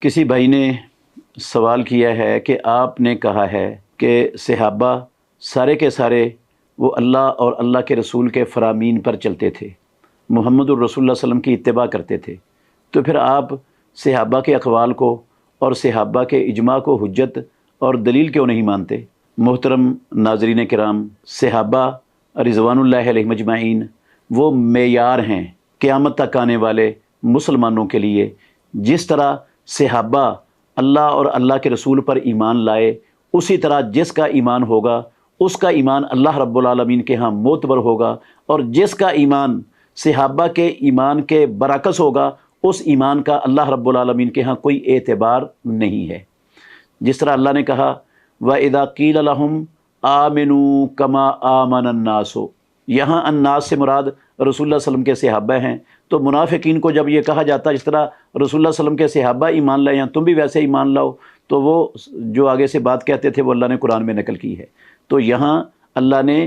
किसी भाई ने सवाल किया है कि आपने कहा है कि सहाबा सारे के सारे वो अल्लाह और अल्लाह के रसूल के फ़रामीन पर चलते थे, मुहम्मदुर रसूलुल्लाह सल्लल्लाहु अलैहि वसल्लम की इत्तिबा करते थे। तो फिर आप सहाबा के अक़वाल को और सहाबा के इजमा को हुज्जत और दलील क्यों नहीं मानते? मोहतरम नाज़रीन किराम, सहाबा रिज़वानुल्लाहि अलैहिम अजमाइन वो मेयार हैं क़यामत तक आने वाले मुसलमानों के लिए। जिस तरह सहाबा अल्लाह और अल्लाह के रसूल पर ईमान लाए, उसी तरह जिसका ईमान होगा उसका ईमान अल्लाह रब्बुल आलमीन के यहाँ मोतबर होगा, और जिसका ईमान सहाबा के ईमान के बरअक्स होगा उस ईमान का अल्लाह रब्बुल आलमीन के यहाँ कोई एतबार नहीं है। जिस तरह अल्लाह ने कहा व इज़ा क़ील लहुम आमिनू कमा आमनन नासु, यहाँ अन्नास से मुराद रसूलुल्लाह सल्लल्लाहु अलैहि वसल्लम के सहाबा हैं। तो मुनाफिकीन को जब ये कहा जाता है जिस तरह रसूलुल्लाह सल्लल्लाहु अलैहि वसल्लम के सहाबा ईमान लाए हैं, तुम भी वैसे ईमान लाओ, तो वो जो आगे से बात कहते थे वो अल्लाह ने कुरान में नकल की है। तो यहाँ अल्लाह ने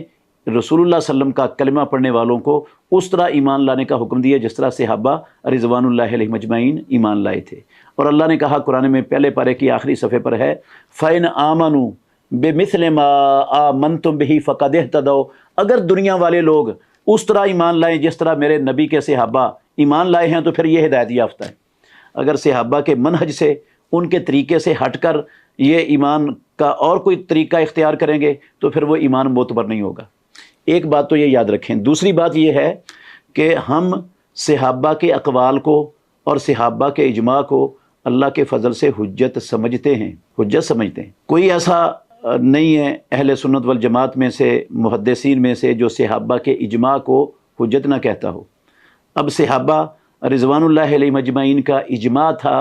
रसूलुल्लाह सल्लल्लाहु अलैहि वसल्लम का कलमा पढ़ने वालों को उस तरह ईमान लाने का हुक्म दिया जिस तरह सहाबा रिज़वानुल्लाहि अलैहिम अजमाइन ईमान लाए थे। और अल्लाह ने कहा कुरान में पहले पारे की आखिरी सफ़े पर है, फ़इन आमनू बेमिस्ल मा आमनतुम बिही फ़क़द इहतदौ, अगर दुनिया वाले लोग उस तरह ईमान लाएं जिस तरह मेरे नबी के सहाबा ईमान लाए हैं तो फिर ये हिदायत याफ्ता है। अगर सहाबा के मनहज से, उनके तरीके से हटकर ये ईमान का और कोई तरीका इख्तियार करेंगे तो फिर वो ईमान मोतबर नहीं होगा। एक बात तो ये याद रखें। दूसरी बात ये है कि हम सहाबा के अक़वाल को और सहाबा के इजमा को अल्लाह के फ़ज़ल से हुज्जत समझते हैं, हुज्जत समझते हैं। कोई ऐसा नहीं है अहले सुन्नत वल जमात में से, मुहद्दिसीन में से, जो सहाबा के इजमा को हुज्जत ना कहता हो। अब सहाबा रिज़वानुल्लाहि अलैहिम अजमाइन का इजमा था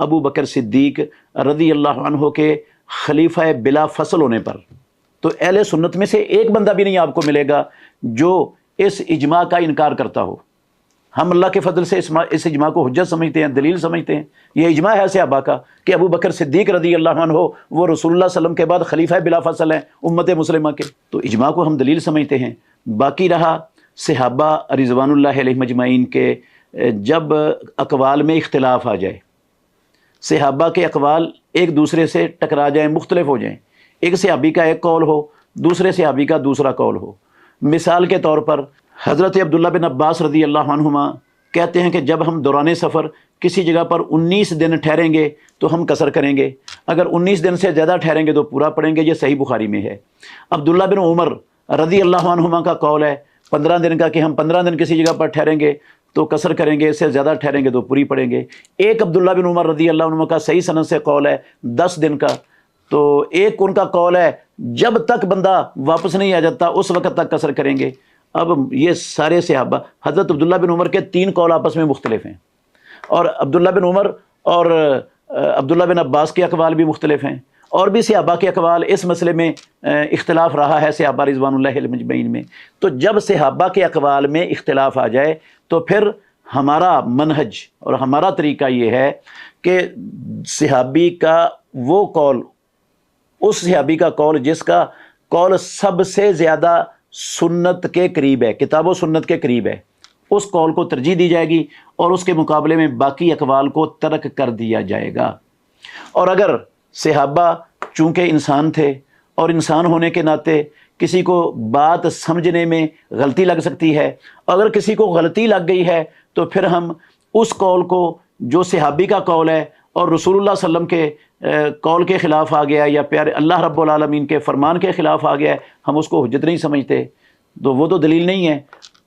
अबू बकर सिद्दीक़ रज़ी अल्लाहु अन्हु के खलीफा बिला फ़सल होने पर। तो अहले सुन्नत में से एक बंदा भी नहीं आपको मिलेगा जो इस इजमा का इनकार करता हो। हम अल्लाह के फजल से इस इजमा को हुज्जत समझते हैं, दलील समझते हैं। ये इजमा है सहाबा का कि अबू बकर सिद्दीक़ रज़ी अल्लाहु अन्हु वो रसूलुल्लाह सल्लल्लाहु अलैहि वसल्लम के बाद खलीफा बिला फ़सल हैं उम्मत मुस्लिमा के। तो इजमा को हम दलील समझते हैं। बाकी रहा सहाबा रिज़वानुल्लाहि अलैहिम अजमाइन के जब अक़वाल में इख्तिलाफ़ आ जाए, सहाबा के अक़वाल एक दूसरे से टकरा जाएँ, मुख्तलिफ हो जाएँ, एक सहाबी का एक कौल हो, दूसरे सहाबी का दूसरा कौल हो। मिसाल के तौर पर हज़रत अब्दुल्ला बिन अब्बास रज़ी अल्लाहु अन्हुमा कहते हैं कि जब हम दौरान सफ़र किसी जगह पर 19 दिन ठहरेंगे तो हम कसर करेंगे, अगर 19 दिन से ज़्यादा ठहरेंगे तो पूरा पढ़ेंगे। ये सही बुखारी में है। अब्दुल्ला बिन उमर रज़ी अल्लाहु अन्हुमा का कौल है 15 दिन का कि हम 15 दिन किसी जगह पर ठहरेंगे तो कसर करेंगे, इससे ज़्यादा ठहरेंगे तो पूरी पढ़ेंगे। एक अब्दुल्ला बिन उमर रज़ी अल्लाहु अन्हुमा का सही सनद से कौल है 10 दिन का। तो एक उनका कौल है जब तक बंदा वापस नहीं आ जाता उस वक़्त तक कसर करेंगे। अब ये सारे सहाबा, हज़रत अब्दुल्ला बिन उमर के 3 कौल आपस में मुख्तलिफ हैं, और अब्दुल्ला बिन उमर और अब्दुल्ला बिन अब्बास के अक़वाल भी मुख्तलिफ हैं, और भी सहाबा के अक़वाल इस मसले में इख्तिलाफ़ रहा है सहाबा रिज़वानुल्लाहि अलैहिम अजमईन में। तो जब सहाबा के अक़वाल में इख्तिलाफ़ आ जाए तो फिर हमारा मनहज और हमारा तरीका ये है कि सहाबी का वो कौल, उस सहाबी का कौल जिसका कौल सबसे ज़्यादा सुन्नत के करीब है, किताब व सुन्नत के करीब है, उस कौल को तरजीह दी जाएगी और उसके मुकाबले में बाकी अक़वाल को तर्क कर दिया जाएगा। और अगर सहाबा चूँकि इंसान थे और इंसान होने के नाते किसी को बात समझने में गलती लग सकती है, अगर किसी को गलती लग गई है तो फिर हम उस कौल को जो सहाबी का कौल है और रसूलुल्लाह सल्लल्लाहु अलैहि वसल्लम के कौल के ख़िलाफ़ आ गया या प्यारे अल्लाह रब्बुल आलमीन के फ़रमान के ख़िलाफ़ आ गया, हम उसको हुज्जत नहीं समझते, तो वो तो दलील नहीं है।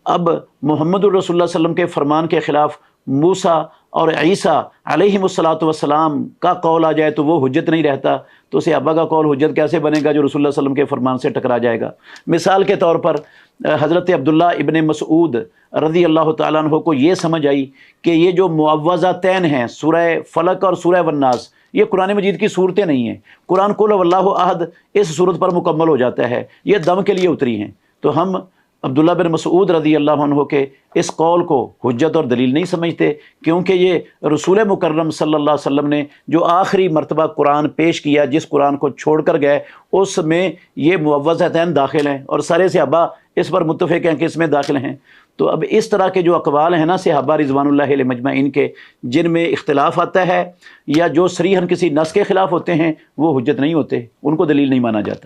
अब मुहम्मदुर रसूलुल्लाह सल्लल्लाहु अलैहि वसल्लम के फ़रमान के ख़िलाफ़ मूसा और ईसा अलैहिमुस्सलातु वस्सलाम का कौल आ जाए तो वो हुज्जत नहीं रहता। तो सहाबा का कौल हुज्जत कैसे बनेगा जो रसूलुल्लाह सल्लल्लाहु अलैहि वसल्लम के फ़रमान से टकरा जाएगा। मिसाल के तौर पर हज़रत अब्दुल्ला इब्न मसऊद रज़ी अल्लाह तआला अन्हु को ये समझ आई कि ये जो मुअव्वज़तैन हैं सूरह फलक और सूरह वन्नास, ये कुरान मजीद की सूरतें नहीं हैं। कुरान कुल वल्लाहु अहद इस सूरत पर मुकम्मल हो जाता है, ये दम के लिए उतरी हैं। तो हम अब्दुल्ला बिन मसऊद रज़ी अल्लाह अन्हु के इस कौल को हुज्जत और दलील नहीं समझते, क्योंकि ये रसूल मुकर्रम सल्लल्लाहु अलैहि वसल्लम ने जो आखिरी मरतबा कुरान पेश किया, जिस कुरान को छोड़ कर गए, उसमें ये मुअव्वज़तैन दाखिल हैं और सारे सहाबा इस पर मुत्तफ़िक़ हैं कि इसमें दाखिल हैं। تو اب اس طرح کے جو اقوال ہیں نا صحابہ رضوان اللہ علیہ مجمعین کے، جن میں اختلاف آتا ہے یا جو صریحاً کسی نص کے خلاف ہوتے ہیں، وہ حجت نہیں ہوتے، ان کو دلیل نہیں مانا جاتا۔